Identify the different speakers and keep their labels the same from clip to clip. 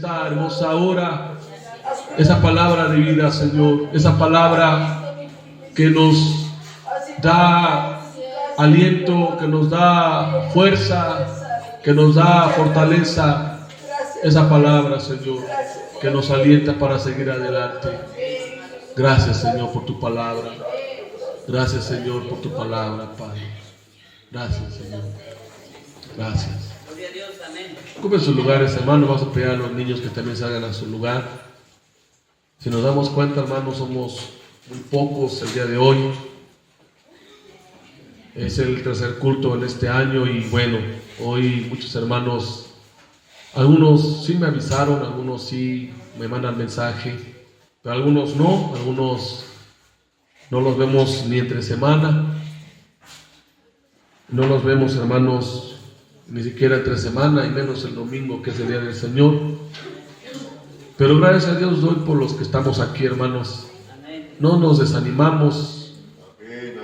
Speaker 1: esta hermosa hora, esa palabra de vida, Señor, esa palabra que nos da aliento, que nos da fuerza, que nos da fortaleza, esa palabra, Señor, que nos alienta para seguir adelante. Gracias, Señor, por tu palabra. Gracias, Señor, por tu palabra, Padre. Gracias, Señor. Gracias. Ocupen sus lugares, hermanos. Vamos a pedir a los niños que también salgan a su lugar. Si nos damos cuenta, hermanos, somos muy pocos el día de hoy. Es el tercer culto en este año y bueno, hoy muchos hermanos, algunos sí me avisaron, algunos sí me mandan mensaje, pero algunos no, algunos no los vemos ni entre semana, no los vemos, hermanos, ni siquiera entre semana y menos el domingo, que es el día del Señor. Pero gracias a Dios doy por los que estamos aquí, hermanos. No nos desanimamos.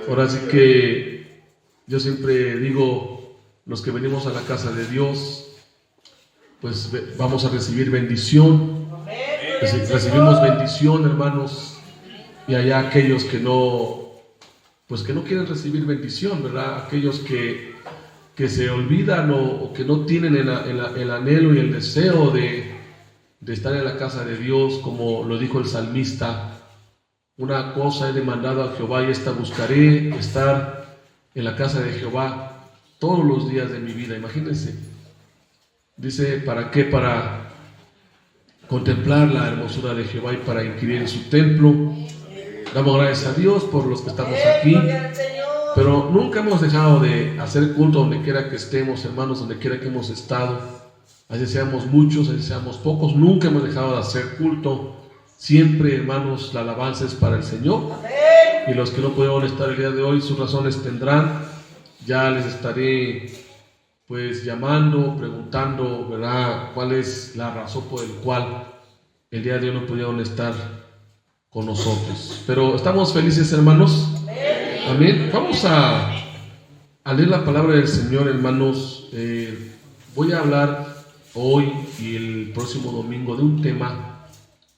Speaker 1: Ahora sí que yo siempre digo, los que venimos a la casa de Dios, pues vamos a recibir bendición. Recibimos bendición, hermanos. Y allá aquellos que no, pues que no quieren recibir bendición, ¿verdad? Aquellos que se olvidan o que no tienen el anhelo y el deseo de estar en la casa de Dios, como lo dijo el salmista: una cosa he demandado a Jehová y esta buscaré, estar en la casa de Jehová todos los días de mi vida. Imagínense, dice, ¿para qué? Para contemplar la hermosura de Jehová y para inquirir en su templo. Damos gracias a Dios por los que estamos aquí, pero nunca hemos dejado de hacer culto donde quiera que estemos, hermanos, donde quiera que hemos estado. Así seamos muchos, así seamos pocos, nunca hemos dejado de hacer culto. Siempre, hermanos, la alabanza es para el Señor. Y los que no pudieron estar el día de hoy, sus razones tendrán. Ya les estaré pues llamando, preguntando, ¿verdad?, cuál es la razón por la cual el día de hoy no pudieron estar con nosotros. Pero estamos felices, hermanos. Amén. Vamos a leer la palabra del Señor, hermanos. Voy a hablar hoy y el próximo domingo de un tema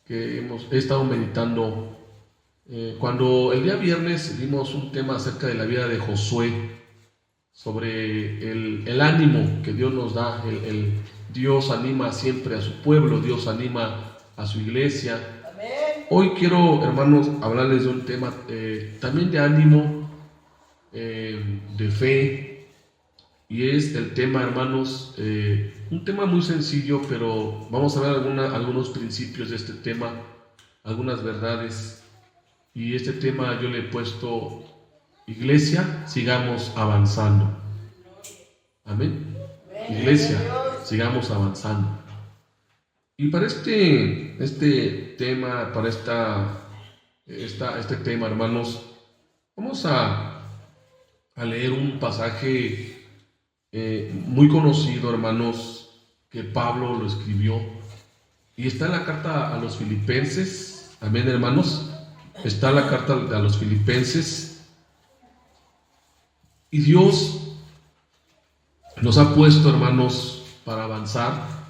Speaker 1: que he estado meditando. Cuando el día viernes vimos un tema acerca de la vida de Josué, sobre el ánimo que Dios nos da. Dios anima siempre a su pueblo, Dios anima a su iglesia. Hoy quiero, hermanos, hablarles de un tema también de ánimo, de fe, y es el tema, hermanos, un tema muy sencillo, pero vamos a ver algunos principios de este tema, algunas verdades, y este tema yo le he puesto: iglesia, sigamos avanzando. Amén. Iglesia, sigamos avanzando. Y para este tema, para este tema, hermanos, vamos a leer un pasaje muy conocido, hermanos, que Pablo lo escribió, y está en la carta a los Filipenses. Amén, hermanos. Está en la carta a los Filipenses. Y Dios nos ha puesto, hermanos, para avanzar.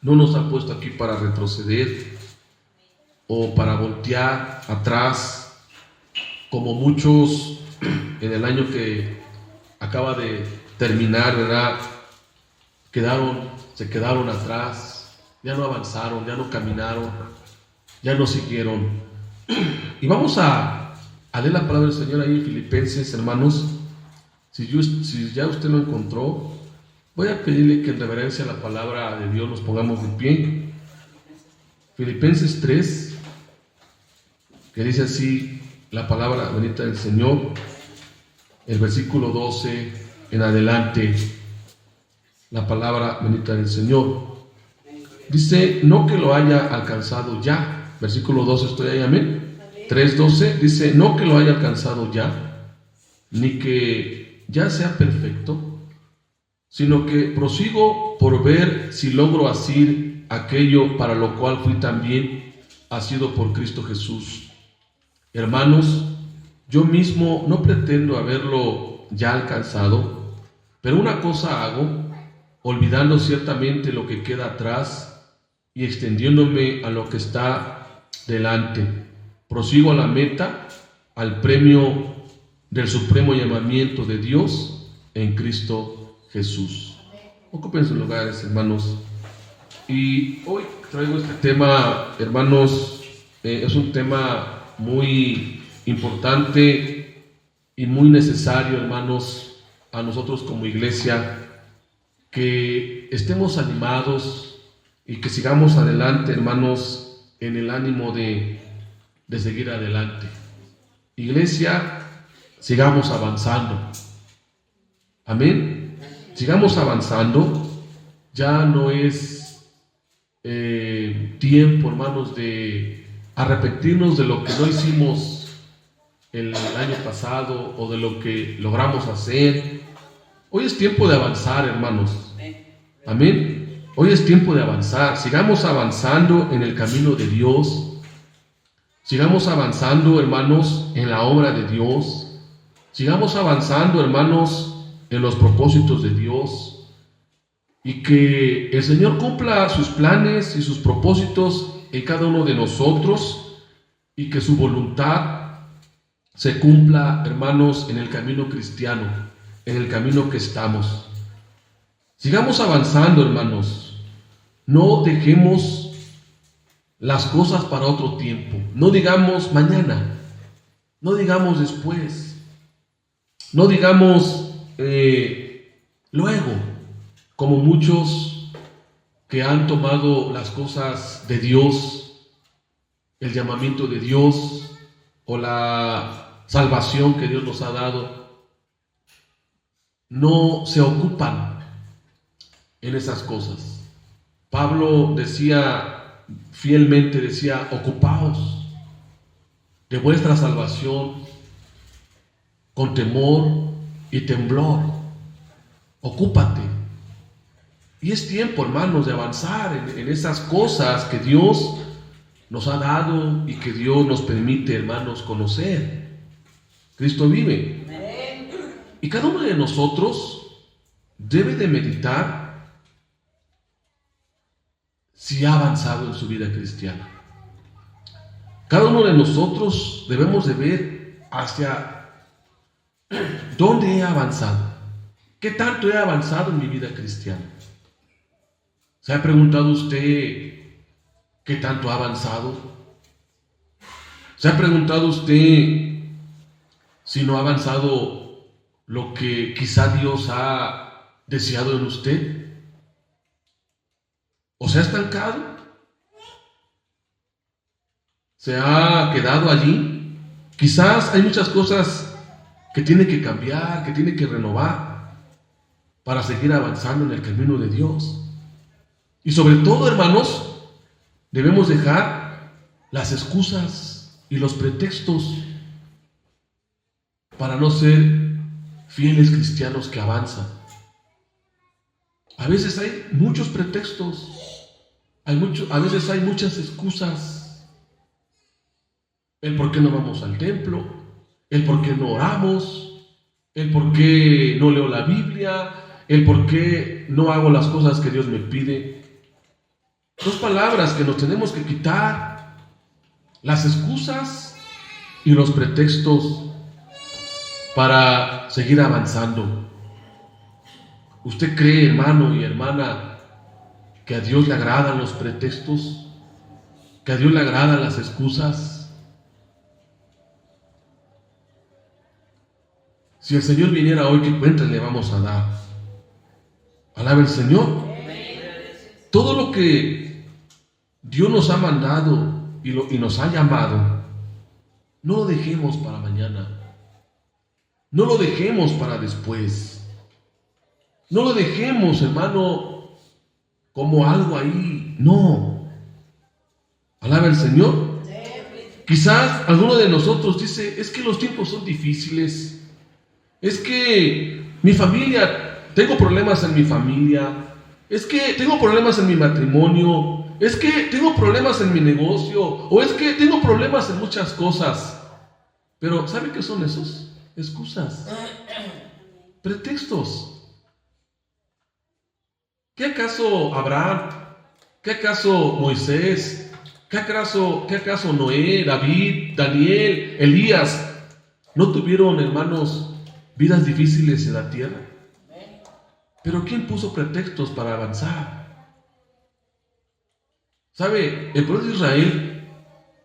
Speaker 1: No nos ha puesto aquí para retroceder o para voltear atrás, como muchos en el año que acaba de terminar, ¿verdad? Se quedaron atrás, ya no avanzaron, ya no caminaron, ya no siguieron. Y vamos a leer la palabra del Señor ahí en Filipenses, hermanos. Si ya usted lo encontró, voy a pedirle que en reverencia a la palabra de Dios nos pongamos de pie. Filipenses 3, que dice así la palabra bendita del Señor, el versículo 12 en adelante, la palabra bendita del Señor. Dice: no que lo haya alcanzado ya. Versículo 12, estoy ahí, amén. 3:12 dice: no que lo haya alcanzado ya, ni que ya sea perfecto, sino que prosigo por ver si logro asir aquello para lo cual fui también asido por Cristo Jesús. Hermanos, yo mismo no pretendo haberlo ya alcanzado, pero una cosa hago, olvidando ciertamente lo que queda atrás y extendiéndome a lo que está delante. Prosigo a la meta, al premio del supremo llamamiento de Dios en Cristo Jesús. Ocupen sus lugares, hermanos. Y hoy traigo este tema, hermanos, es un tema muy importante y muy necesario, hermanos, a nosotros como iglesia, que estemos animados y que sigamos adelante, hermanos, en el ánimo de seguir adelante. Iglesia, sigamos avanzando. Amén. Sigamos avanzando. Ya no es tiempo, hermanos, de arrepentirnos de lo que no hicimos el año pasado o de lo que logramos hacer. Hoy es tiempo de avanzar, hermanos. Amén. Hoy es tiempo de avanzar. Sigamos avanzando en el camino de Dios. Sigamos avanzando, hermanos, en la obra de Dios. Sigamos avanzando, hermanos, en los propósitos de Dios. Y que el Señor cumpla sus planes y sus propósitos en cada uno de nosotros. Y que su voluntad se cumpla, hermanos, en el camino cristiano, en el camino que estamos. Sigamos avanzando, hermanos. No dejemos las cosas para otro tiempo. No digamos mañana. No digamos después. No digamos luego, como muchos que han tomado las cosas de Dios, el llamamiento de Dios o la salvación que Dios nos ha dado, no se ocupan en esas cosas. Pablo fielmente decía, ocupaos de vuestra salvación con temor y temblor. Ocúpate. Y es tiempo, hermanos, de avanzar en esas cosas que Dios nos ha dado y que Dios nos permite, hermanos, conocer. Cristo vive. Y cada uno de nosotros debe de meditar si ha avanzado en su vida cristiana. Cada uno de nosotros debemos de ver hacia dónde he avanzado. ¿Qué tanto he avanzado en mi vida cristiana? ¿Se ha preguntado usted qué tanto ha avanzado? ¿Se ha preguntado usted si no ha avanzado lo que quizá Dios ha deseado en usted? ¿O se ha estancado? ¿Se ha quedado allí? Quizás hay muchas cosas que tiene que cambiar, que tiene que renovar para seguir avanzando en el camino de Dios. Y sobre todo, hermanos, debemos dejar las excusas y los pretextos para no ser fieles cristianos que avanzan. A veces hay muchos pretextos, a veces hay muchas excusas. El por qué no vamos al templo, el por qué no oramos, el por qué no leo la Biblia, el por qué no hago las cosas que Dios me pide. Dos palabras que nos tenemos que quitar: las excusas y los pretextos para seguir avanzando. ¿Usted cree, hermano y hermana, que a Dios le agradan los pretextos? ¿Que a Dios le agradan las excusas? Si el Señor viniera hoy, ¿qué cuentas le vamos a dar? Alaba el Señor. Todo lo que Dios nos ha mandado y nos ha llamado, no lo dejemos para mañana. No lo dejemos para después. No lo dejemos, hermano, como algo ahí. No. Alaba el Señor. Quizás alguno de nosotros dice, es que los tiempos son difíciles. Es que mi familia, tengo problemas en mi familia. Es que tengo problemas en mi matrimonio. Es que tengo problemas en mi negocio. O es que tengo problemas en muchas cosas. Pero ¿sabe qué son esos? Excusas. Pretextos. ¿Qué acaso Abraham? ¿Qué acaso Moisés? ¿Qué acaso Noé, David, Daniel, Elías? ¿No tuvieron, hermanos, vidas difíciles en la tierra? Pero ¿quién puso pretextos para avanzar? ¿Sabe? El pueblo de Israel,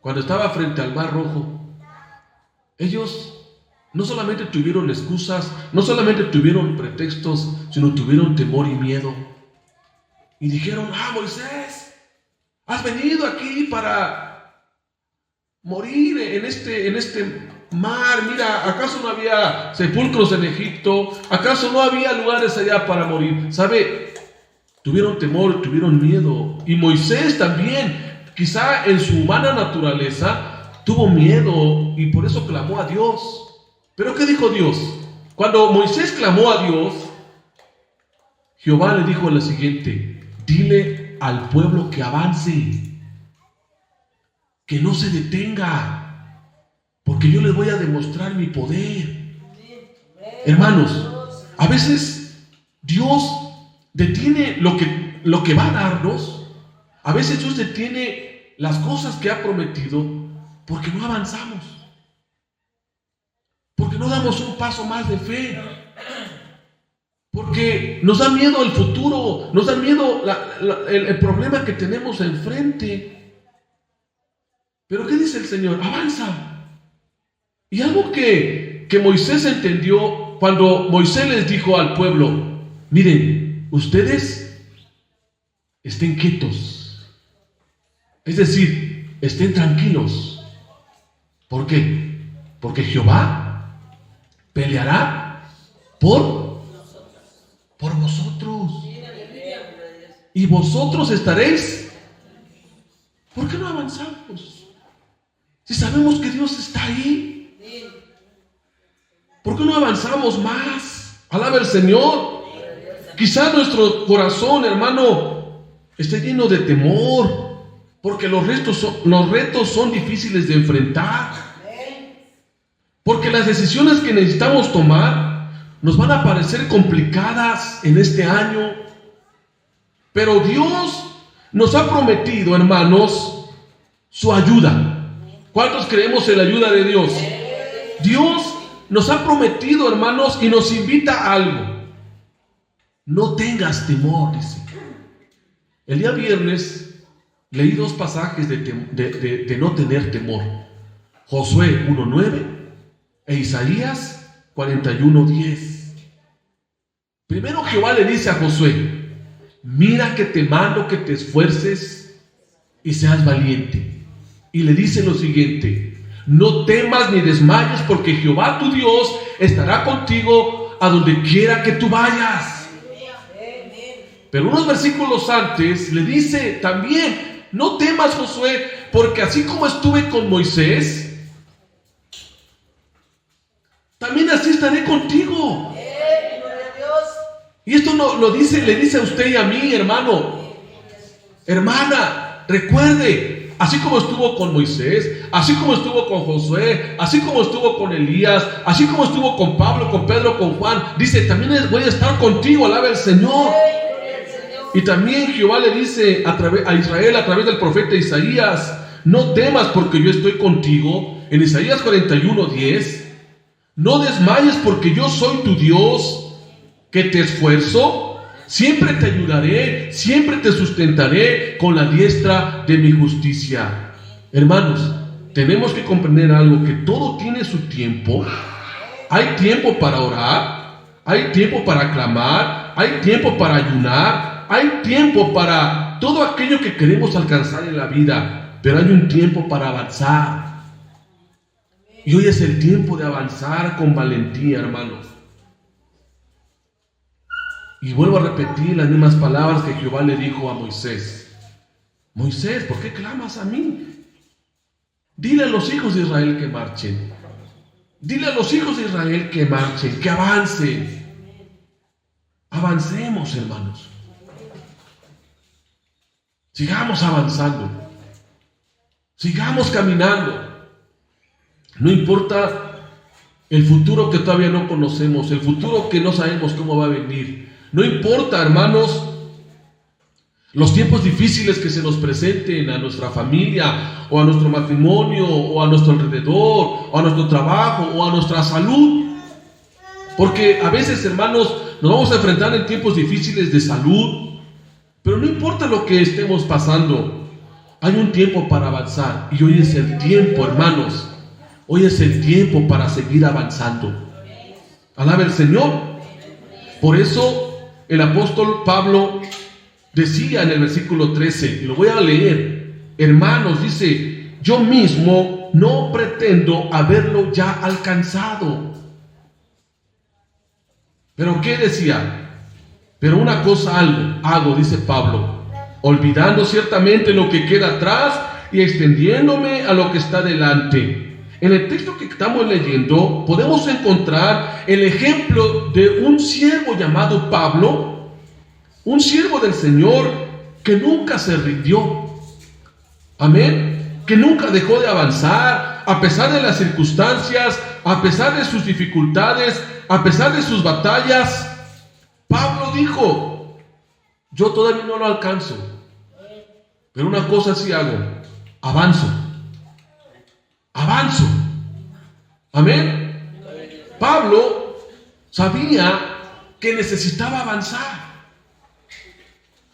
Speaker 1: cuando estaba frente al Mar Rojo, ellos no solamente tuvieron excusas, no solamente tuvieron pretextos, sino tuvieron temor y miedo. Y dijeron: Moisés, has venido aquí para morir en este mar. Mira, ¿acaso no había sepulcros en Egipto? ¿Acaso no había lugares allá para morir? ¿Sabe? Tuvieron temor, tuvieron miedo. Y Moisés también, quizá en su humana naturaleza, tuvo miedo y por eso clamó a Dios. ¿Pero qué dijo Dios? Cuando Moisés clamó a Dios, Jehová le dijo lo siguiente: dile al pueblo que avance, que no se detenga, porque yo les voy a demostrar mi poder. Hermanos, a veces Dios detiene lo que va a darnos. A veces Dios detiene las cosas que ha prometido porque no avanzamos, porque no damos un paso más de fe, porque nos da miedo el futuro, nos da miedo el problema que tenemos enfrente. Pero ¿qué dice el Señor? Avanza. Y algo que Moisés entendió cuando Moisés les dijo al pueblo: miren, ustedes estén quietos, es decir, estén tranquilos. ¿Por qué? Porque Jehová peleará por vosotros, y vosotros estaréis. ¿Por qué no avanzamos? Si sabemos que Dios está ahí, ¿por qué no avanzamos más? Alaba al Señor. Quizá nuestro corazón, hermano, esté lleno de temor, porque los retos son difíciles de enfrentar, porque las decisiones que necesitamos tomar nos van a parecer complicadas en este año. Pero Dios nos ha prometido, hermanos, su ayuda. ¿Cuántos creemos en la ayuda de Dios? Dios nos ha prometido, hermanos, y nos invita a algo. No tengas temor, dice. El día viernes leí dos pasajes de no tener temor: Josué 1:9 e Isaías 41:10. Primero Jehová le dice a Josué: mira que te mando que te esfuerces y seas valiente. Y le dice lo siguiente: no temas ni desmayes, porque Jehová tu Dios estará contigo a donde quiera que tú vayas. Pero unos versículos antes le dice también: no temas, Josué, porque así como estuve con Moisés, también así estaré contigo. Y esto le dice a usted y a mí, hermano, hermana, recuerde, así como estuvo con Moisés, así como estuvo con Josué, así como estuvo con Elías, así como estuvo con Pablo, con Pedro, con Juan, dice: también voy a estar contigo. Alaba al Señor. Y también Jehová le dice a Israel a través del profeta Isaías: no temas, porque yo estoy contigo. En Isaías 41:10, no desmayes, porque yo soy tu Dios, que te esfuerzo, siempre te ayudaré, siempre te sustentaré con la diestra de mi justicia. Hermanos, tenemos que comprender algo, que todo tiene su tiempo. Hay tiempo para orar, hay tiempo para clamar, hay tiempo para ayunar, hay tiempo para todo aquello que queremos alcanzar en la vida, pero hay un tiempo para avanzar. Y hoy es el tiempo de avanzar con valentía, hermanos. Y vuelvo a repetir las mismas palabras que Jehová le dijo a Moisés: Moisés, ¿por qué clamas a mí? Dile a los hijos de Israel que marchen. Dile a los hijos de Israel que marchen, que avancen. Avancemos, hermanos. Sigamos avanzando. Sigamos caminando. No importa el futuro que todavía no conocemos, el futuro que no sabemos cómo va a venir. No importa, hermanos, Los tiempos difíciles que se nos presenten a nuestra familia, o a nuestro matrimonio, o a nuestro alrededor, o a nuestro trabajo, o a nuestra salud. Porque a veces, hermanos, nos vamos a enfrentar en tiempos difíciles de salud, pero no importa lo que estemos pasando, hay un tiempo para avanzar, y hoy es el tiempo, hermanos, hoy es el tiempo para seguir avanzando. Alaba el Señor. Por eso el apóstol Pablo decía en el versículo 13, y lo voy a leer, hermanos, dice, yo mismo no pretendo haberlo ya alcanzado. ¿Pero qué decía? Pero una cosa hago, dice Pablo, olvidando ciertamente lo que queda atrás y extendiéndome a lo que está delante. En el texto que estamos leyendo podemos encontrar el ejemplo de un siervo llamado Pablo, un siervo del Señor que nunca se rindió. Amén. Que nunca dejó de avanzar a pesar de las circunstancias, a pesar de sus dificultades, a pesar de sus batallas. Pablo dijo, yo todavía no lo alcanzo, pero una cosa sí hago, avanzo. Amén. Pablo sabía que necesitaba avanzar.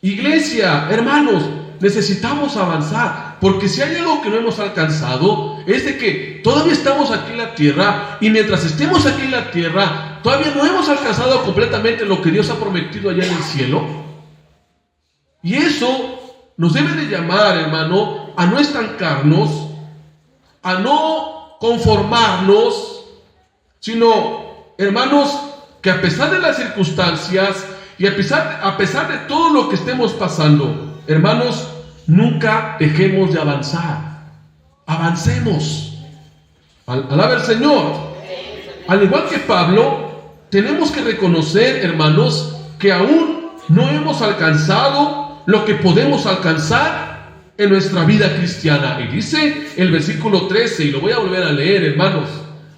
Speaker 1: Iglesia, hermanos, necesitamos avanzar, porque si hay algo que no hemos alcanzado, es de que todavía estamos aquí en la tierra, y mientras estemos aquí en la tierra, todavía no hemos alcanzado completamente lo que Dios ha prometido allá en el cielo. Y eso nos debe de llamar, hermano, a no estancarnos, a no conformarnos, sino, hermanos, que a pesar de las circunstancias y a pesar de todo lo que estemos pasando, hermanos, nunca dejemos de avanzar. Avancemos. Alaba el Señor. Al igual que Pablo, tenemos que reconocer, hermanos, que aún no hemos alcanzado lo que podemos alcanzar en nuestra vida cristiana. Y dice el versículo 13, y lo voy a volver a leer, hermanos,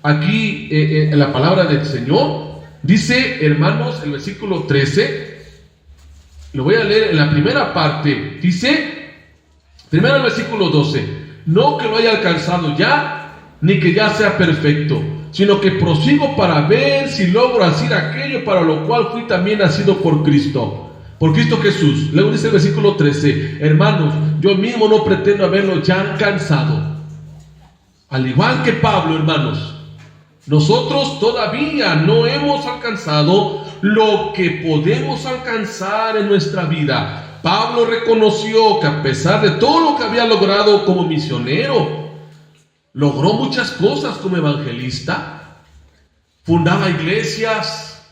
Speaker 1: aquí en la palabra del Señor. Dice, hermanos, el versículo 13, lo voy a leer en la primera parte. Dice, primero el versículo 12, no que lo haya alcanzado ya, ni que ya sea perfecto, sino que prosigo para ver si logro hacer aquello para lo cual fui también nacido por Cristo Jesús. Luego dice el versículo 13, hermanos, yo mismo no pretendo haberlo ya alcanzado. Al igual que Pablo, hermanos, nosotros todavía no hemos alcanzado lo que podemos alcanzar en nuestra vida. Pablo reconoció que a pesar de todo lo que había logrado como misionero, logró muchas cosas como evangelista. Fundaba iglesias,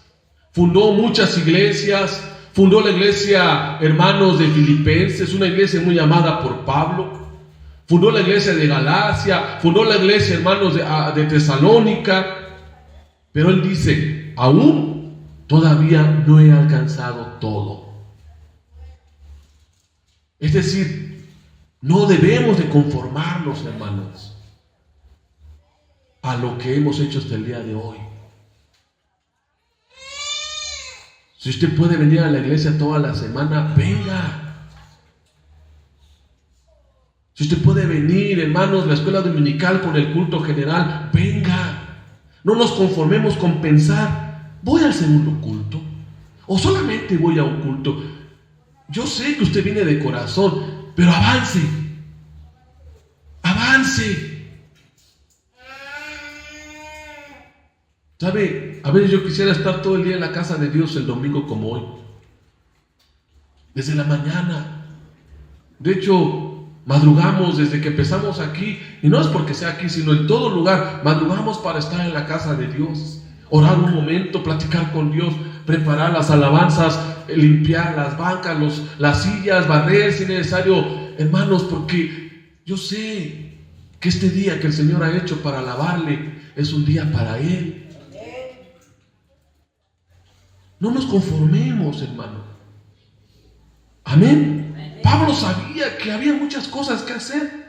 Speaker 1: fundó muchas iglesias, fundó la iglesia, hermanos, de Filipenses, una iglesia muy amada por Pablo. Fundó la iglesia de Galacia, fundó la iglesia, hermanos, de Tesalónica. Pero él dice, aún todavía no he alcanzado todo. Es decir, no debemos de conformarnos, hermanos, a lo que hemos hecho hasta el día de hoy. Si usted puede venir a la iglesia toda la semana, venga. Si usted puede venir, hermanos, a la escuela dominical con el culto general, venga. No nos conformemos con pensar, voy al segundo culto, o solamente voy a un culto. Yo sé que usted viene de corazón, pero avance. ¿Sabe? A veces yo quisiera estar todo el día en la casa de Dios el domingo como hoy. Desde la mañana. De hecho, madrugamos desde que empezamos aquí, y no es porque sea aquí, sino en todo lugar, madrugamos para estar en la casa de Dios, orar un momento, platicar con Dios, preparar las alabanzas, limpiar las bancas, las sillas, barrer si es necesario, hermanos, porque yo sé que este día que el Señor ha hecho para alabarle es un día para Él. No nos conformemos, hermano. Amén. Pablo sabía que había muchas cosas que hacer.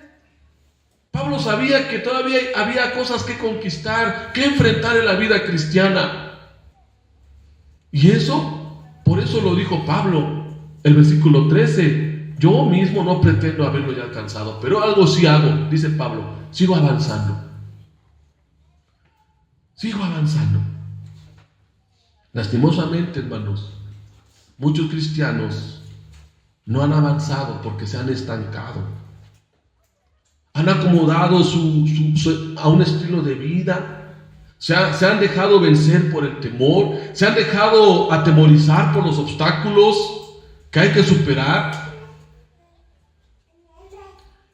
Speaker 1: Pablo sabía que todavía había cosas que conquistar, que enfrentar en la vida cristiana. Y eso, por eso lo dijo Pablo, el versículo 13. yo mismo no pretendo haberlo ya alcanzado, pero algo sí hago, dice Pablo, sigo avanzando. Sigo avanzando. Lastimosamente, hermanos, muchos cristianos no han avanzado porque se han estancado. Han acomodado a un estilo de vida. Se han dejado vencer por el temor. Se han dejado atemorizar por los obstáculos que hay que superar.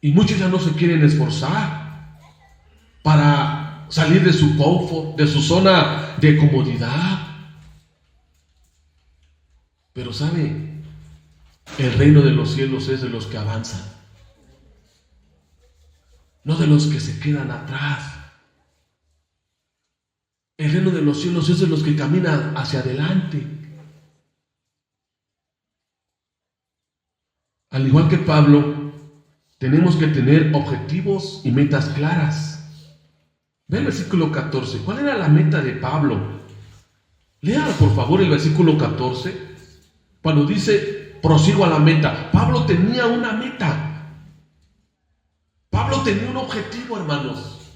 Speaker 1: Y muchos ya no se quieren esforzar para salir de su confort, de su zona de comodidad. Pero ¿sabe? El reino de los cielos es de los que avanzan, no de los que se quedan atrás. El reino de los cielos es de los que caminan hacia adelante. Al igual que Pablo, tenemos que tener objetivos y metas claras. Ve el versículo 14. ¿Cuál era la meta de Pablo? Lea por favor el versículo 14. Cuando dice, prosigo a la meta. Pablo tenía una meta. Pablo tenía un objetivo, hermanos.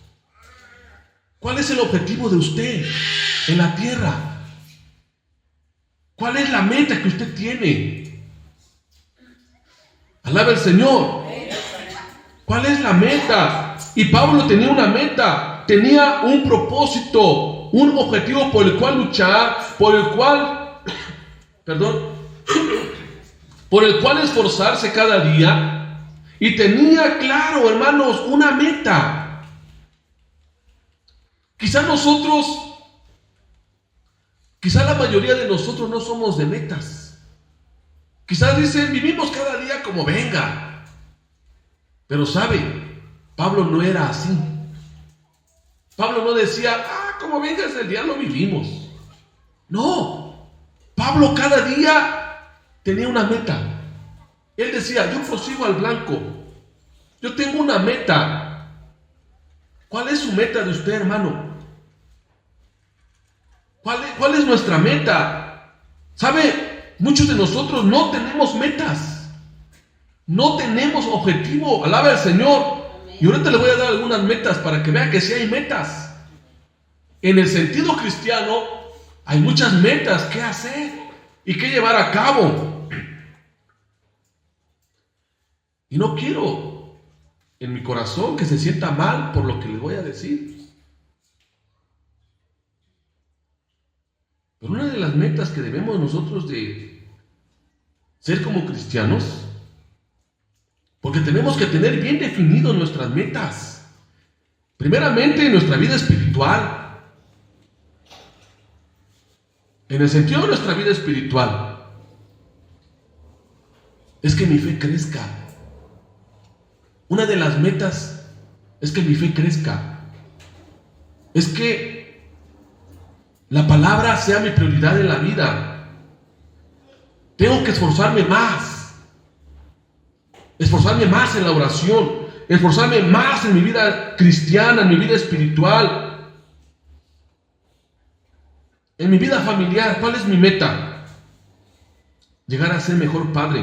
Speaker 1: ¿Cuál es el objetivo de usted en la tierra? ¿Cuál es la meta que usted tiene? Alaba al Señor. ¿Cuál es la meta? Y Pablo tenía una meta, tenía un propósito, un objetivo por el cual luchar, por el cual esforzarse cada día. Y tenía claro, hermanos, una meta. Quizá la mayoría de nosotros no somos de metas. Quizás dicen, vivimos cada día como venga. Pero sabe, Pablo no era así. Pablo no decía, como venga ese día lo vivimos. No, Pablo cada día tenía una meta. Él decía, yo prosigo al blanco. Yo tengo una meta. ¿Cuál es su meta de usted, hermano? ¿Cuál es nuestra meta? ¿Sabe? Muchos de nosotros no tenemos metas. No tenemos objetivo. Alaba al Señor. Y ahorita le voy a dar algunas metas para que vea que sí hay metas. En el sentido cristiano hay muchas metas que hacer y que llevar a cabo. Y no quiero en mi corazón que se sienta mal por lo que le voy a decir. Pero una de las metas que debemos nosotros de ser como cristianos, porque tenemos que tener bien definidas nuestras metas. Primeramente, nuestra vida espiritual. En el sentido de nuestra vida espiritual, es que mi fe crezca. Una de las metas es que mi fe crezca. Es que la palabra sea mi prioridad en la vida. Tengo que esforzarme más en la oración, esforzarme más en mi vida cristiana, en mi vida espiritual, en mi vida familiar. ¿Cuál es mi meta? Llegar a ser mejor padre,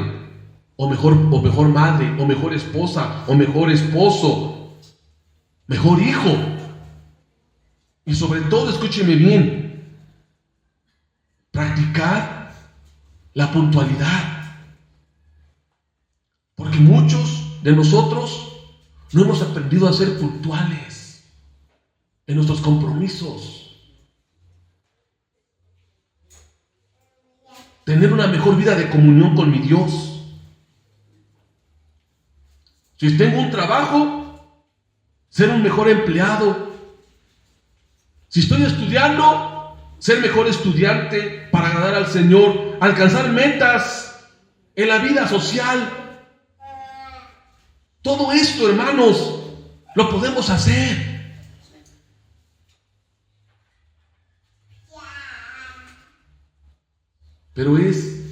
Speaker 1: o mejor madre, o mejor esposa, o mejor esposo, mejor hijo. Y sobre todo, escúcheme bien, practicar la puntualidad. Porque muchos de nosotros no hemos aprendido a ser puntuales en nuestros compromisos. Tener una mejor vida de comunión con mi Dios. Si tengo un trabajo, ser un mejor empleado. Si estoy estudiando, ser mejor estudiante para agradar al Señor, alcanzar metas en la vida social. Todo esto, hermanos, lo podemos hacer. Pero es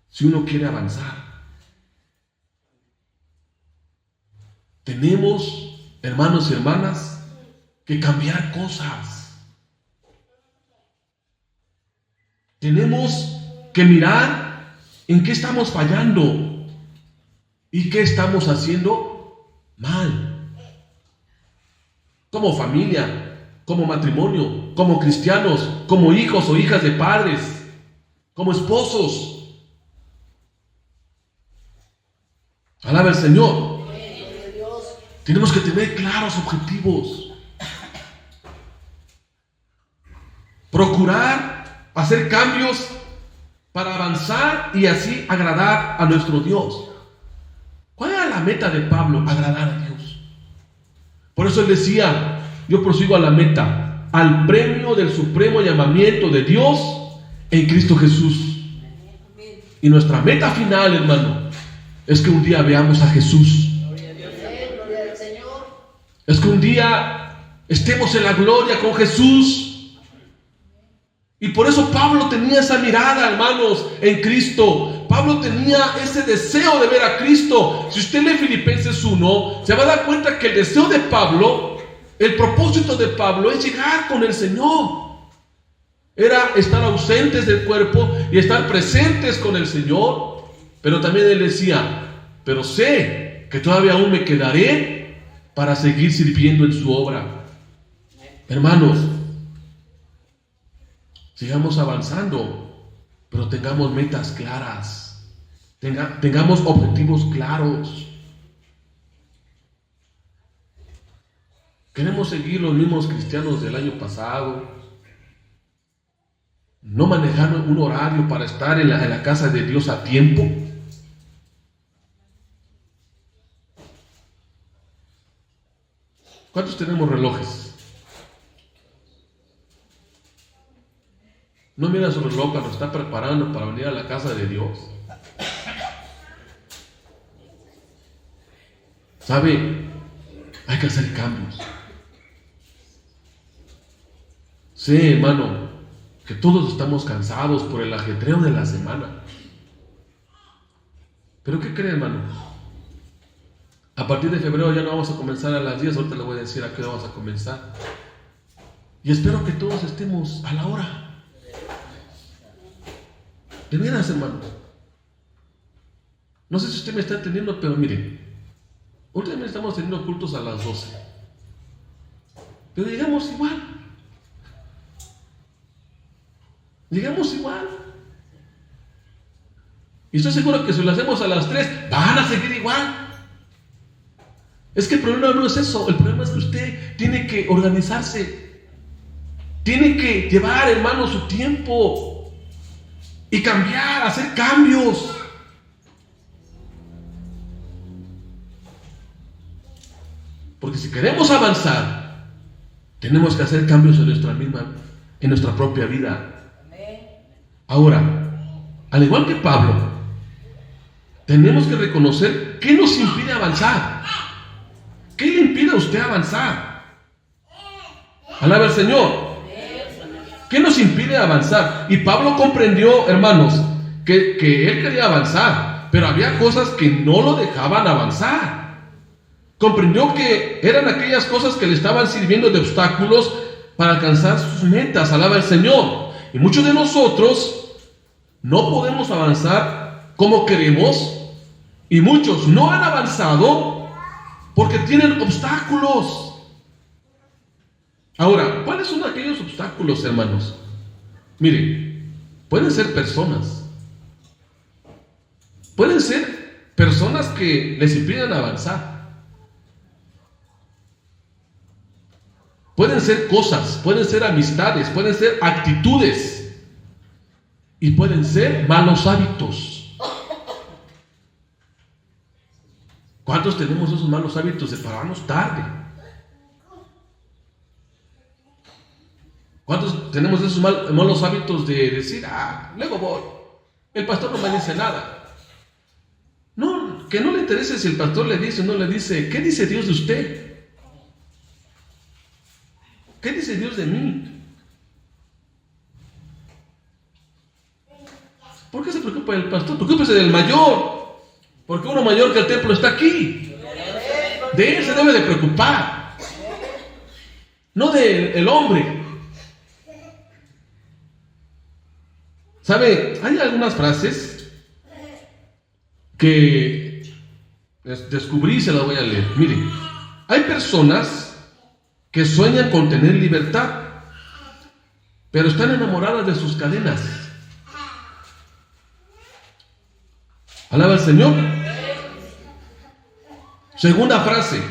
Speaker 1: si uno quiere avanzar. Tenemos, hermanos y hermanas, que cambiar cosas. Tenemos que mirar en qué estamos fallando. ¿Y qué estamos haciendo mal? Como familia, como matrimonio, como cristianos, como hijos o hijas de padres, como esposos. Alaba al Señor. Tenemos que tener claros objetivos. Procurar hacer cambios para avanzar y así agradar a nuestro Dios. ¿Cuál era la meta de Pablo? Agradar a Dios. Por eso él decía, yo prosigo a la meta, al premio del supremo llamamiento de Dios en Cristo Jesús. Y nuestra meta final, hermano, es que un día veamos a Jesús. Es que un día estemos en la gloria con Jesús. Y por eso Pablo tenía esa mirada, hermanos, en Cristo. Pablo tenía ese deseo de ver a Cristo. Si usted lee Filipenses 1, se va a dar cuenta que el deseo de Pablo, el propósito de Pablo es llegar con el Señor. Era estar ausentes del cuerpo y estar presentes con el Señor. Pero también él decía, pero sé que todavía aún me quedaré para seguir sirviendo en su obra. Hermanos, sigamos avanzando, pero tengamos metas claras, tengamos objetivos claros. Queremos seguir los mismos cristianos del año pasado, no manejar un horario para estar en la casa de Dios a tiempo. ¿Cuántos tenemos relojes? No mira su reloj cuando está preparando para venir a la casa de Dios. ¿Sabe? Hay que hacer cambios. Sé, hermano, que todos estamos cansados por el ajetreo de la semana. ¿Pero qué cree, hermano? A partir de febrero ya no vamos a comenzar a las 10. Ahorita le voy a decir a qué hora vamos a comenzar. Y espero que todos estemos a la hora. De veras, hermanos. No sé si usted me está entendiendo, pero mire, ahorita estamos teniendo cultos a las 12. Pero llegamos igual. Llegamos igual. Y estoy seguro que si lo hacemos a las 3, van a seguir igual. Es que el problema no es eso. El problema es que usted tiene que organizarse. Tiene que llevar, hermano, su tiempo. Y cambiar, hacer cambios. Porque si queremos avanzar, tenemos que hacer cambios en nuestra propia vida. Ahora, al igual que Pablo, tenemos que reconocer qué nos impide avanzar. ¿Qué le impide a usted avanzar? Alaba al Señor. ¿Qué nos impide avanzar? Y Pablo comprendió, hermanos, que él quería avanzar, pero había cosas que no lo dejaban avanzar. Comprendió que eran aquellas cosas que le estaban sirviendo de obstáculos para alcanzar sus metas. Alaba al Señor. Y muchos de nosotros no podemos avanzar como queremos, y muchos no han avanzado porque tienen obstáculos. Ahora, ¿cuáles son aquellos obstáculos, hermanos? Miren, pueden ser personas. Pueden ser personas que les impiden avanzar. Pueden ser cosas, pueden ser amistades, pueden ser actitudes. Y pueden ser malos hábitos. ¿Cuántos tenemos esos malos hábitos de pararnos tarde? ¿Cuántos tenemos esos malos hábitos de decir, luego voy, el pastor no me dice nada? No, que no le interese si el pastor le dice o no le dice. ¿Qué dice Dios de usted? ¿Qué dice Dios de mí? ¿Por qué se preocupa del pastor? Preocúpese del mayor, porque uno mayor que el templo está aquí. De él se debe de preocupar, no del hombre. ¿Sabe? Hay algunas frases que descubrí, se la voy a leer. Mire, hay personas que sueñan con tener libertad, pero están enamoradas de sus cadenas. Alaba al Señor. Segunda frase: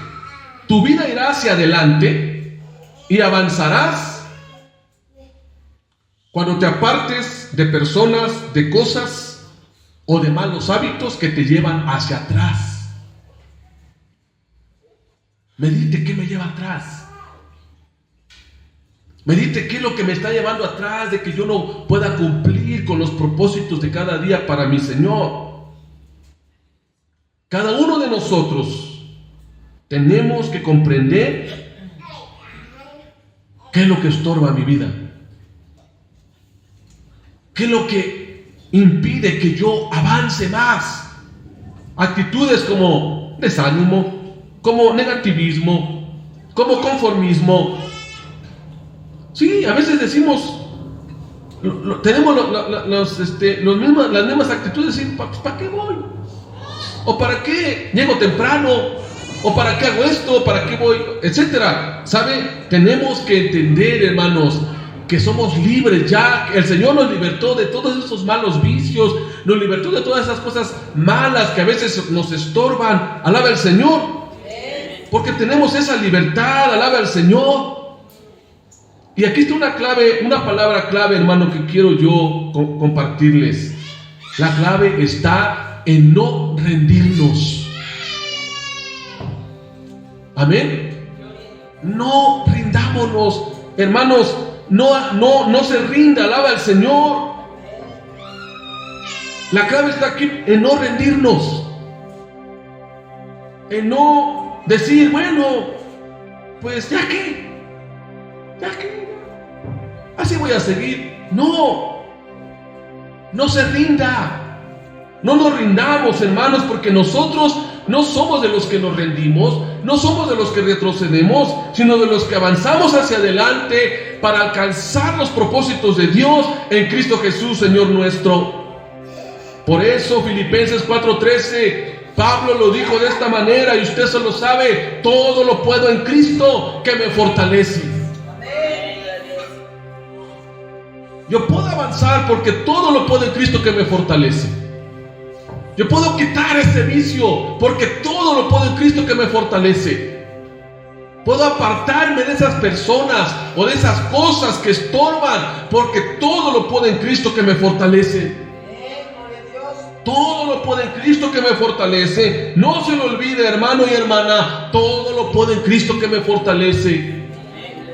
Speaker 1: tu vida irá hacia adelante y avanzarás cuando te apartes de personas, de cosas o de malos hábitos que te llevan hacia atrás. Medite qué me lleva atrás. Medite qué es lo que me está llevando atrás de que yo no pueda cumplir con los propósitos de cada día para mi Señor. Cada uno de nosotros tenemos que comprender qué es lo que estorba mi vida. ¿Qué es lo que impide que yo avance más? Actitudes como desánimo, como negativismo, como conformismo. Sí, a veces decimos, tenemos las mismas actitudes, decir, ¿para qué voy? ¿O para qué llego temprano? ¿O para qué hago esto? ¿Para qué voy? Etcétera. ¿Sabe? Tenemos que entender, hermanos, que somos libres ya. El Señor nos libertó de todos esos malos vicios, nos libertó de todas esas cosas malas que a veces nos estorban. Alaba al Señor, porque tenemos esa libertad. Alaba al Señor. Y aquí está una clave, una palabra clave, hermano, que quiero yo compartirles. La clave está en no rendirnos. Amén. No rindámonos, hermanos. No se rinda. Alaba al Señor. La clave está aquí en no rendirnos, en no decir, bueno, pues ya que así voy a seguir. No se rinda. No nos rindamos, hermanos, porque nosotros no somos de los que nos rendimos, no somos de los que retrocedemos, sino de los que avanzamos hacia adelante para alcanzar los propósitos de Dios en Cristo Jesús, Señor nuestro. Por eso, Filipenses 4:13, Pablo lo dijo de esta manera, y usted se lo sabe: todo lo puedo en Cristo que me fortalece. Yo puedo avanzar porque todo lo puedo en Cristo que me fortalece. Yo puedo quitar ese vicio porque todo lo puedo en Cristo que me fortalece. Puedo apartarme de esas personas o de esas cosas que estorban porque todo lo puedo en Cristo que me fortalece. Todo lo puedo en Cristo que me fortalece. No se lo olvide, hermano y hermana, todo lo puedo en Cristo que me fortalece.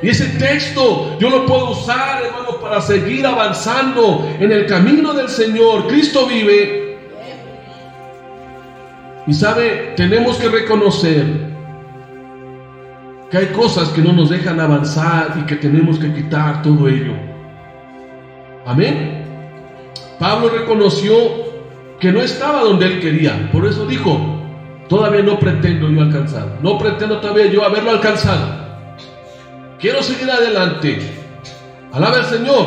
Speaker 1: Y ese texto yo lo puedo usar, hermano, para seguir avanzando en el camino del Señor. Cristo vive. Y sabe, tenemos que reconocer que hay cosas que no nos dejan avanzar y que tenemos que quitar todo ello. Amén. Pablo reconoció que no estaba donde él quería. Por eso dijo: todavía no pretendo yo alcanzar. No pretendo todavía yo haberlo alcanzado. Quiero seguir adelante. Alaba al Señor.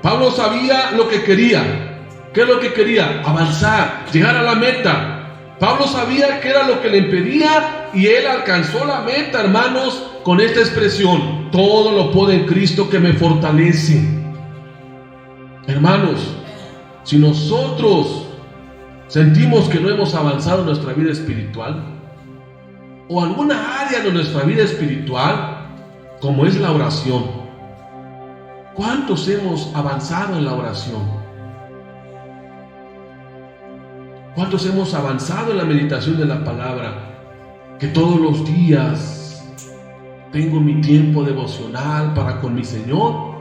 Speaker 1: Pablo sabía lo que quería. ¿Qué es lo que quería? Avanzar, llegar a la meta. Pablo sabía qué era lo que le impedía y él alcanzó la meta, hermanos, con esta expresión: todo lo puedo en Cristo que me fortalece. Hermanos, si nosotros sentimos que no hemos avanzado en nuestra vida espiritual o alguna área de nuestra vida espiritual, como es la oración, ¿cuántos hemos avanzado en la oración? ¿Cuántos hemos avanzado en la meditación de la palabra? Que todos los días tengo mi tiempo devocional para con mi Señor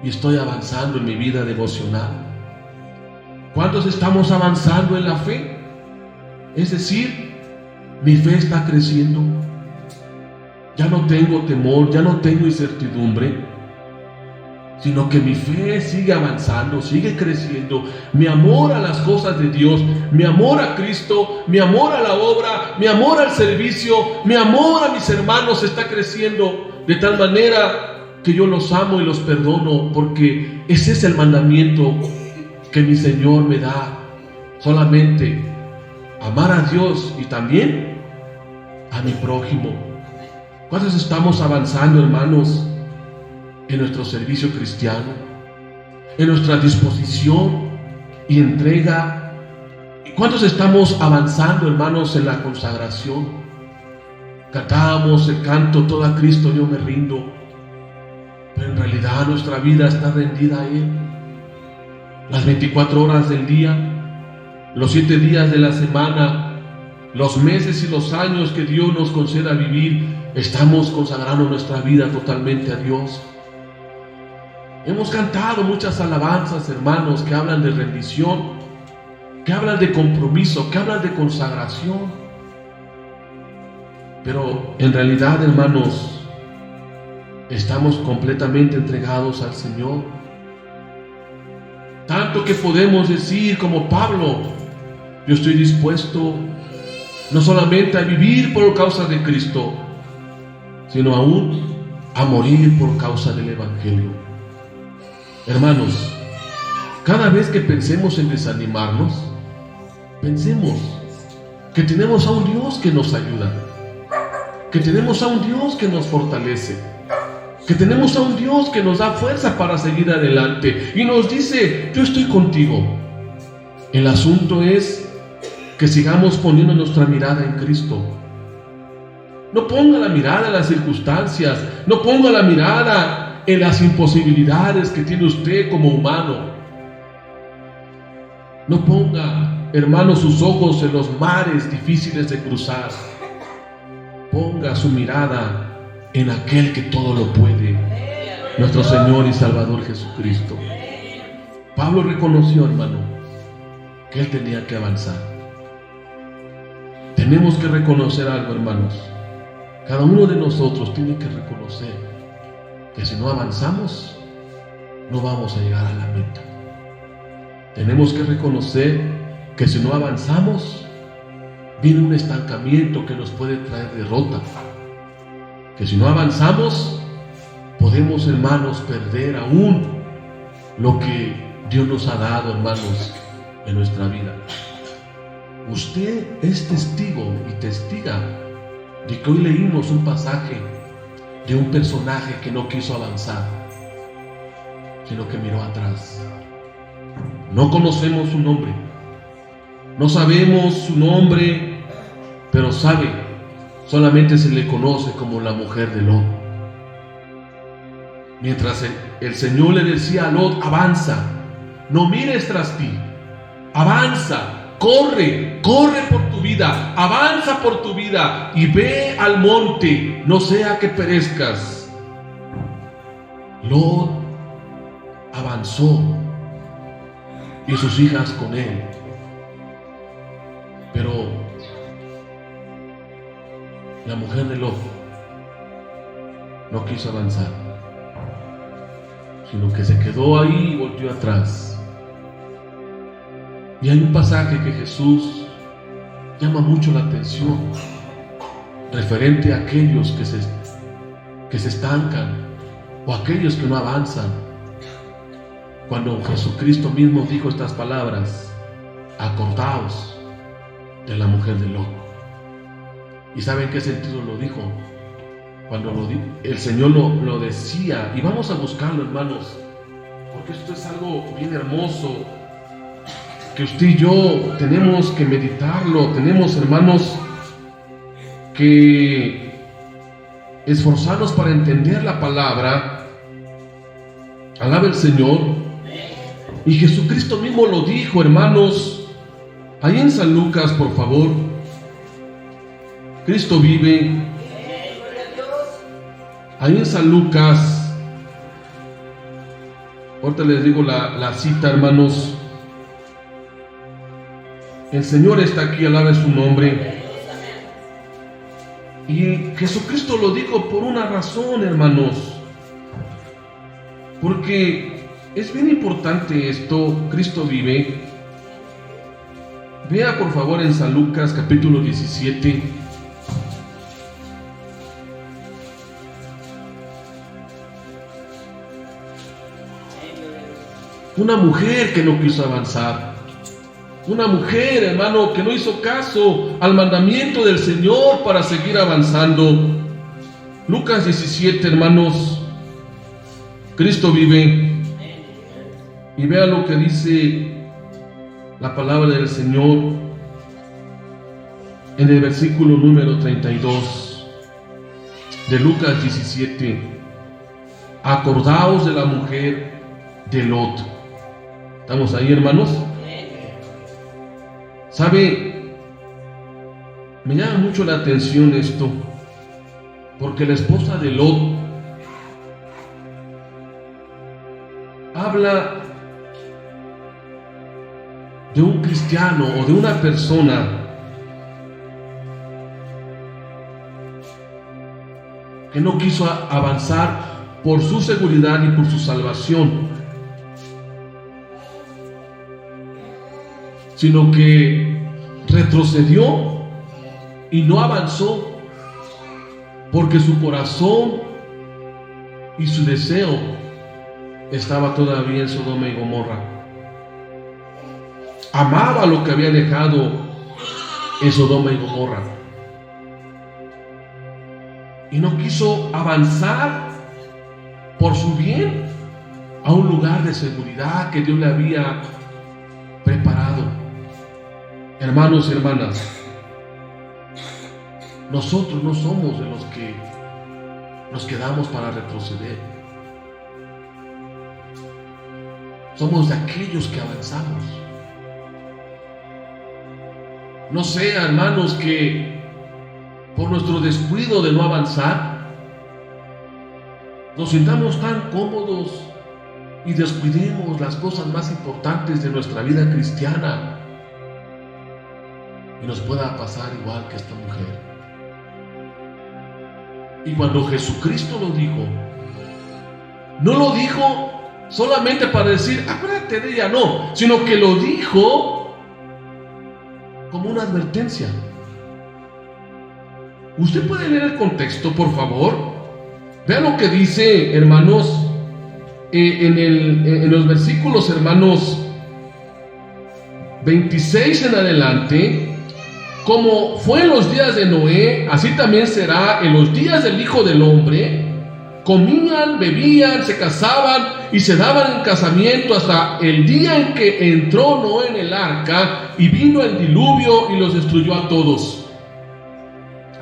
Speaker 1: y estoy avanzando en mi vida devocional. ¿Cuántos estamos avanzando en la fe? Es decir, mi fe está creciendo. Ya no tengo temor, ya no tengo incertidumbre, sino que mi fe sigue avanzando, sigue creciendo. Mi amor a las cosas de Dios, mi amor a Cristo, mi amor a la obra, mi amor al servicio, mi amor a mis hermanos está creciendo de tal manera que yo los amo y los perdono, porque ese es el mandamiento que mi Señor me da. Solamente amar a Dios y también a mi prójimo. ¿Cuántos estamos avanzando, hermanos, en nuestro servicio cristiano, en nuestra disposición y entrega? ¿Cuántos estamos avanzando, hermanos, en la consagración? Cantamos el canto, todo a Cristo yo me rindo, pero en realidad nuestra vida está rendida a Él. Las 24 horas del día, los 7 días de la semana, los meses y los años que Dios nos conceda vivir, estamos consagrando nuestra vida totalmente a Dios. Hemos cantado muchas alabanzas, hermanos, que hablan de rendición, que hablan de compromiso, que hablan de consagración. Pero en realidad, hermanos, estamos completamente entregados al Señor. Tanto que podemos decir como Pablo: yo estoy dispuesto no solamente a vivir por causa de Cristo, sino aún a morir por causa del Evangelio. Hermanos, cada vez que pensemos en desanimarnos, pensemos que tenemos a un Dios que nos ayuda, que tenemos a un Dios que nos fortalece, que tenemos a un Dios que nos da fuerza para seguir adelante y nos dice: yo estoy contigo. El asunto es que sigamos poniendo nuestra mirada en Cristo. No ponga la mirada en las circunstancias, no ponga la mirada en las imposibilidades que tiene usted como humano. No ponga, hermano, sus ojos en los mares difíciles de cruzar. Ponga su mirada en aquel que todo lo puede, nuestro Señor y Salvador Jesucristo. Pablo reconoció, hermano, que él tenía que avanzar. Tenemos que reconocer algo, hermanos. Cada uno de nosotros tiene que reconocer que si no avanzamos, no vamos a llegar a la meta. Tenemos que reconocer que si no avanzamos, viene un estancamiento que nos puede traer derrota. Que si no avanzamos, podemos, hermanos, perder aún lo que Dios nos ha dado, hermanos, en nuestra vida. Usted es testigo y testiga de que hoy leímos un pasaje de un personaje que no quiso avanzar, sino que miró atrás. No conocemos su nombre, no sabemos su nombre, pero solamente se le conoce como la mujer de Lot. Mientras el Señor le decía a Lot: avanza, no mires tras ti, avanza, corre por tu vida, avanza por tu vida y ve al monte, no sea que perezcas. Lot avanzó y sus hijas con él, pero la mujer de Lot no quiso avanzar, sino que se quedó ahí y volteó atrás. Y hay un pasaje que Jesús llama mucho la atención, referente a aquellos que se estancan o aquellos que no avanzan. Cuando Jesucristo mismo dijo estas palabras: acordaos de la mujer de Lot. ¿Y saben qué sentido lo dijo? Cuando el Señor lo decía, y vamos a buscarlo, hermanos, porque esto es algo bien hermoso, que usted y yo tenemos que meditarlo. Tenemos, hermanos, que esforzarnos para entender la palabra. Alaba el Señor. Y Jesucristo mismo lo dijo, hermanos, ahí en San Lucas, por favor. Cristo vive. Ahí en San Lucas, ahorita les digo la cita, hermanos. El Señor está aquí, alabe su nombre. Y Jesucristo lo dijo por una razón, hermanos. Porque es bien importante esto. Cristo vive. Vea por favor en San Lucas capítulo 17. Una mujer que no quiso avanzar. Una mujer, hermano, que no hizo caso al mandamiento del Señor para seguir avanzando. Lucas 17, hermanos. Cristo vive. Y vea lo que dice la palabra del Señor en el versículo número 32 de Lucas 17. Acordaos de la mujer de Lot. ¿Estamos ahí, hermanos? ¿Sabe? Me llama mucho la atención esto, porque la esposa de Lot habla de un cristiano o de una persona que no quiso avanzar por su seguridad y por su salvación, sino que retrocedió y no avanzó porque su corazón y su deseo estaba todavía en Sodoma y Gomorra. Amaba lo que había dejado en Sodoma y Gomorra y no quiso avanzar por su bien a un lugar de seguridad que Dios le había preparado. Hermanos y hermanas, nosotros no somos de los que nos quedamos para retroceder. Somos de aquellos que avanzamos. No sea, hermanos, que por nuestro descuido de no avanzar nos sintamos tan cómodos y descuidemos las cosas más importantes de nuestra vida cristiana y nos pueda pasar igual que esta mujer. Y cuando Jesucristo lo dijo, no lo dijo solamente para decir, acuérdate de ella, no, sino que lo dijo como una advertencia. Usted puede leer el contexto, por favor. Vea lo que dice, hermanos, en los versículos, hermanos, 26 en adelante. Como fue en los días de Noé, así también será en los días del Hijo del Hombre. Comían, bebían, se casaban y se daban en casamiento hasta el día en que entró Noé en el arca y vino el diluvio y los destruyó a todos.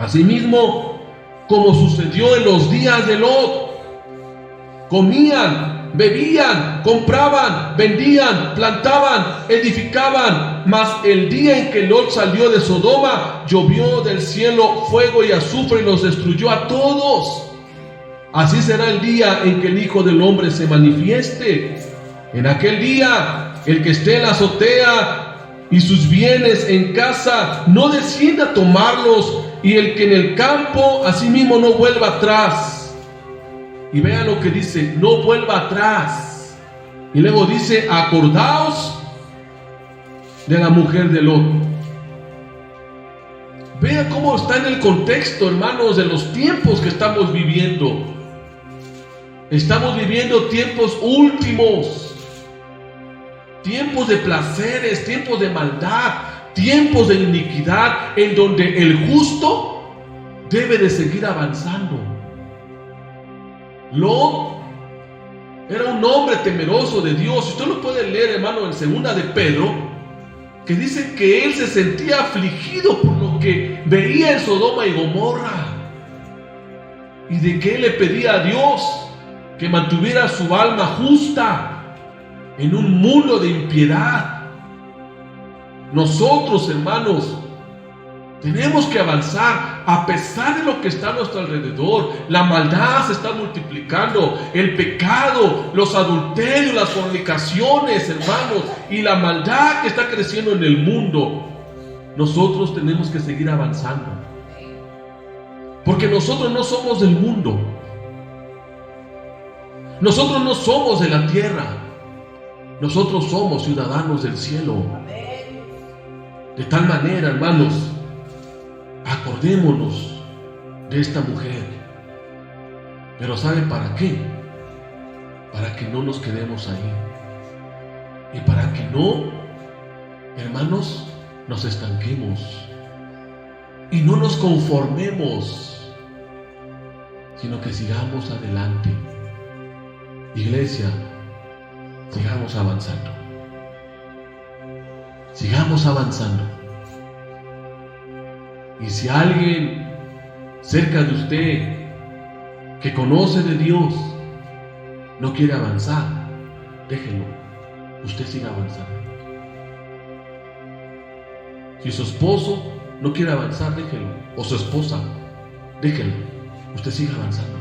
Speaker 1: Asimismo, como sucedió en los días de Lot, comían, bebían, compraban, vendían, plantaban, edificaban, mas el día en que Lot salió de Sodoma, llovió del cielo fuego y azufre y los destruyó a todos. Así será el día en que el Hijo del Hombre se manifieste. En aquel día, el que esté en la azotea y sus bienes en casa, no descienda a tomarlos, y el que en el campo, asimismo no vuelva atrás. Y vean lo que dice, no vuelva atrás. Y luego dice, acordaos de la mujer de Lot. Vean cómo está en el contexto, hermanos, de los tiempos que estamos viviendo. Estamos viviendo tiempos últimos, tiempos de placeres, tiempos de maldad, tiempos de iniquidad, en donde el justo debe de seguir avanzando. Lot era un hombre temeroso de Dios. Usted lo puede leer, hermano, en segunda de Pedro, que dice que él se sentía afligido por lo que veía en Sodoma y Gomorra, y de que él le pedía a Dios que mantuviera su alma justa en un mundo de impiedad. Nosotros, hermanos, tenemos que avanzar a pesar de lo que está a nuestro alrededor. La maldad se está multiplicando, el pecado, los adulterios, las fornicaciones, hermanos, y la maldad que está creciendo en el mundo. Nosotros tenemos que seguir avanzando, porque nosotros no somos del mundo. Nosotros no somos de la tierra. Nosotros somos ciudadanos del cielo. De tal manera, hermanos, acordémonos de esta mujer. Pero ¿sabe para qué? Para que no nos quedemos ahí. Y para que no hermanos, nos estanquemos y no nos conformemos, sino que sigamos adelante. Iglesia, sigamos avanzando. Sigamos avanzando. Y si alguien cerca de usted que conoce de Dios no quiere avanzar, déjelo. Usted siga avanzando. Si su esposo no quiere avanzar, déjelo. O su esposa, déjelo. Usted siga avanzando.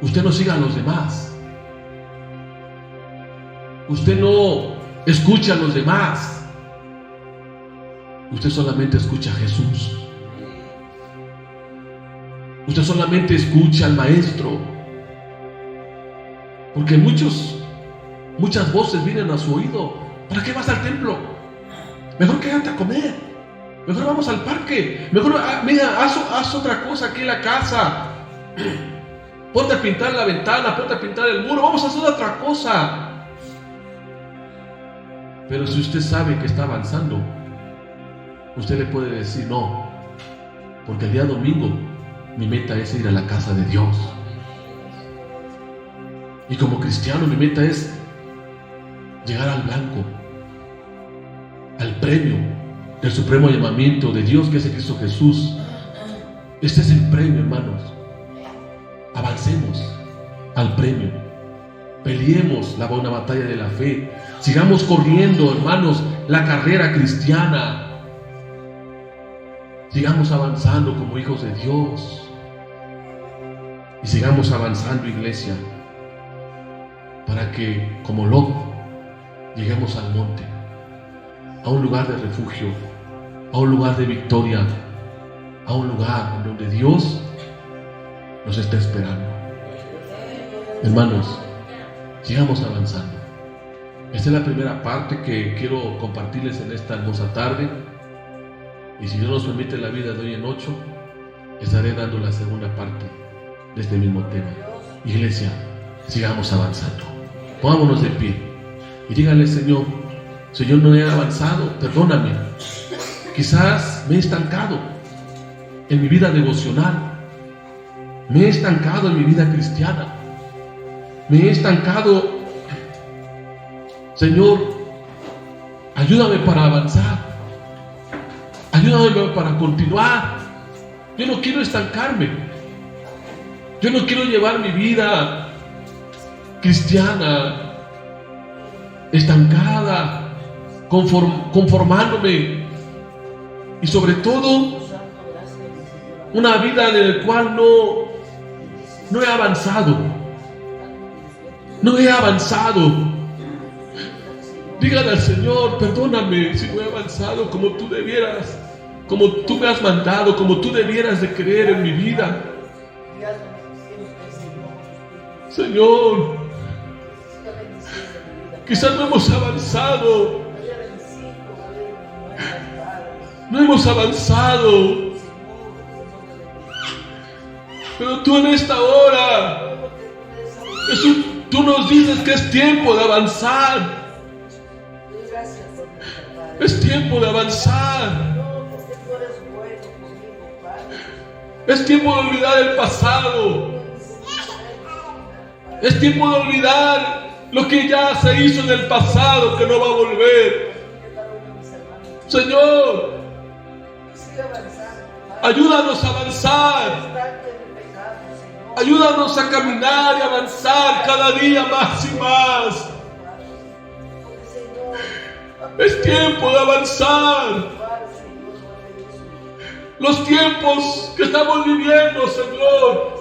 Speaker 1: Usted no siga a los demás. Usted no escucha a los demás. Usted solamente escucha a Jesús. Usted solamente escucha al Maestro. Porque muchas voces vienen a su oído. ¿Para qué vas al templo? Mejor quédate a comer. Mejor vamos al parque. Mejor, mira, haz otra cosa aquí en la casa. Ponte a pintar la ventana, ponte a pintar el muro. Vamos a hacer otra cosa. Pero si usted sabe que está avanzando, usted le puede decir no. Porque el día domingo mi meta es ir a la casa de Dios. Y como cristiano mi meta es llegar al blanco, al premio del supremo llamamiento de Dios, que es el Cristo Jesús. Este es el premio, hermanos. Avancemos al premio. Peleemos la buena batalla de la fe. Sigamos corriendo, hermanos, la carrera cristiana. Sigamos avanzando como hijos de Dios. Y sigamos avanzando, iglesia, para que, como Lot, lleguemos al monte, a un lugar de refugio, a un lugar de victoria, a un lugar en donde Dios nos está esperando. Hermanos, sigamos avanzando. Esta es la primera parte que quiero compartirles en esta hermosa tarde. Y si Dios nos permite la vida de hoy en 8, estaré dando la segunda parte de este mismo tema. Iglesia, sigamos avanzando. Pongámonos de pie y díganle: Señor, no he avanzado, perdóname. Quizás me he estancado en mi vida devocional. Me he estancado en mi vida cristiana. Me he estancado. Señor, ayúdame para avanzar. Ayúdame para continuar. Yo no quiero estancarme. Yo no quiero llevar mi vida cristiana estancada, conformándome, y sobre todo una vida en la cual no he avanzado. No he avanzado. Dígale al Señor: perdóname si no he avanzado como tú debieras, como tú me has mandado, como tú debieras de creer en mi vida. Señor, quizás no hemos avanzado. No hemos avanzado. Pero tú en esta hora, Jesús, tú nos dices que es tiempo de avanzar. Es tiempo de avanzar. Es tiempo de olvidar el pasado. Es tiempo de olvidar lo que ya se hizo en el pasado, que no va a volver. Señor, ayúdanos a avanzar. Ayúdanos a caminar y avanzar cada día más y más. Es tiempo de avanzar. Los tiempos que estamos viviendo, Señor,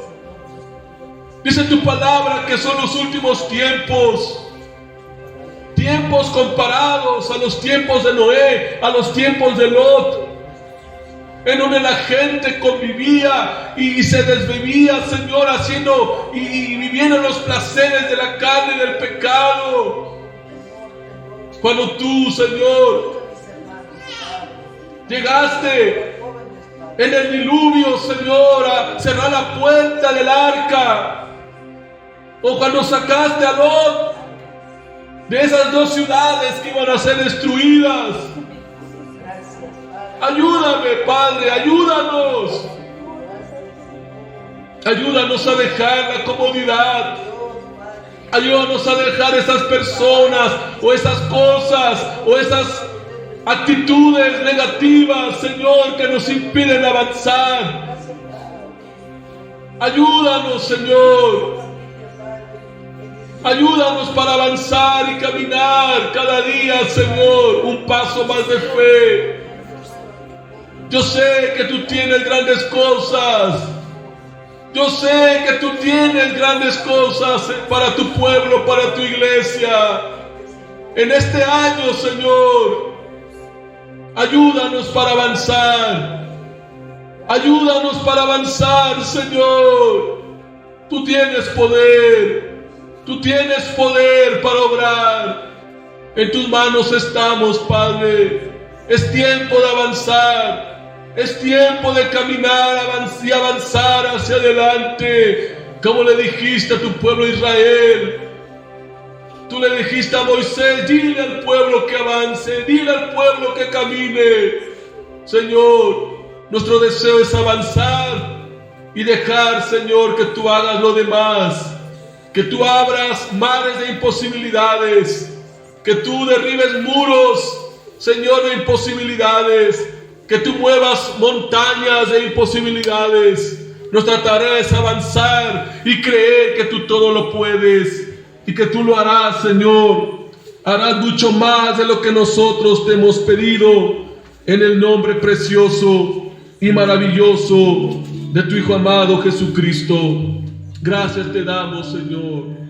Speaker 1: dice tu palabra que son los últimos tiempos. Tiempos comparados a los tiempos de Noé, a los tiempos de Lot, en donde la gente convivía y se desvivía, Señor, haciendo y viviendo los placeres de la carne y del pecado. Cuando tú, Señor, llegaste en el diluvio, Señor, a cerrar la puerta del arca, o cuando sacaste a Lot de esas 2 ciudades que iban a ser destruidas. Ayúdame, Padre, ayúdanos. Ayúdanos a dejar la comodidad. Ayúdanos a dejar esas personas o esas cosas o esas actitudes negativas, Señor, que nos impiden avanzar. Ayúdanos, Señor. Ayúdanos para avanzar y caminar cada día, Señor, un paso más de fe. Yo sé que tú tienes grandes cosas. Yo sé que tú tienes grandes cosas para tu pueblo, para tu iglesia. En este año, Señor, ayúdanos para avanzar. Ayúdanos para avanzar, Señor. Tú tienes poder. Tú tienes poder para obrar. En tus manos estamos, Padre. Es tiempo de avanzar. Es tiempo de caminar y avanzar hacia adelante. Como le dijiste a tu pueblo Israel. Tú le dijiste a Moisés, dile al pueblo que avance, dile al pueblo que camine. Señor, nuestro deseo es avanzar y dejar, Señor, que tú hagas lo demás. Que tú abras mares de imposibilidades. Que tú derribes muros, Señor, de imposibilidades. Que tú muevas montañas de imposibilidades. Nuestra tarea es avanzar y creer que tú todo lo puedes. Y que tú lo harás, Señor. Harás mucho más de lo que nosotros te hemos pedido. En el nombre precioso y maravilloso de tu Hijo amado Jesucristo. Gracias te damos, Señor.